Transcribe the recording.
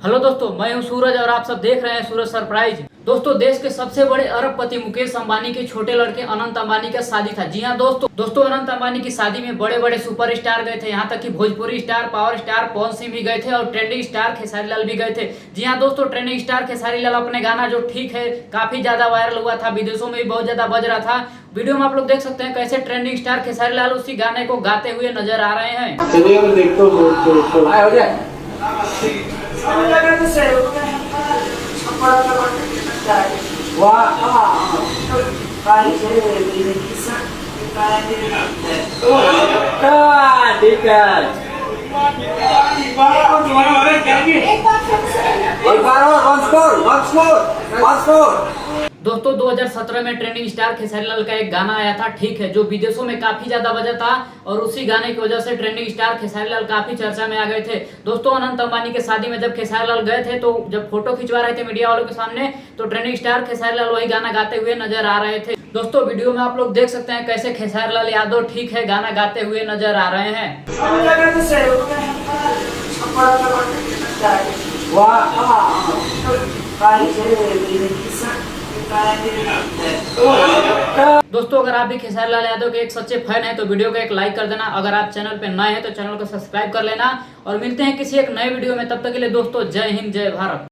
Hello दोस्तों, मैं हूं सूरज और आप सब देख रहे हैं सूरज सरप्राइज। दोस्तों, देश के सबसे बड़े अरबपति मुकेश अंबानी के छोटे लड़के अनंत अंबानी का शादी था। जी हां दोस्तों, अनंत अंबानी की शादी में बड़े बड़े सुपरस्टार गए थे। यहाँ तक कि Bhojpuri star, power star Pawan Singh भी गए थे और ट्रेंडिंग स्टार खेसारी लाल भी गए थे। जी हां दोस्तों, ट्रेंडिंग स्टार खेसारी लाल अपने गाना जो ठीक है काफी ज्यादा वायरल हुआ था, विदेशों में भी बहुत ज्यादा बज रहा था। वीडियो में आप लोग देख सकते हैं कैसे ट्रेंडिंग स्टार खेसारी लाल उसी गाने को गाते हुए नजर आ रहे हैं। दोस्तों 2017 में ट्रेंडिंग स्टार खेसारी लाल का एक गाना आया था ठीक है, जो विदेशों में काफी ज्यादा बजा था और उसी गाने की वजह से ट्रेंडिंग स्टार खेसारी लाल काफी चर्चा में आ गए थे। दोस्तों, अनंत अंबानी के शादी में जब खेसारी लाल गए थे तो जब फोटो खिंचवा रहे थे मीडिया वालों के सामने, तो ट्रेंडिंग स्टार खेसारी लाल वही गाना गाते हुए नजर आ रहे थे। दोस्तों, वीडियो में आप लोग देख सकते हैं कैसे खेसारी लाल यादव ठीक है गाना गाते हुए नजर आ रहे हैं। दोस्तों, अगर आप भी खेसारी लाल यादव के एक सच्चे फैन हैं तो वीडियो को एक लाइक कर देना। अगर आप चैनल पे नए हैं तो चैनल को सब्सक्राइब कर लेना और मिलते हैं किसी एक नए वीडियो में। तब तक के लिए दोस्तों, जय हिंद, जय भारत।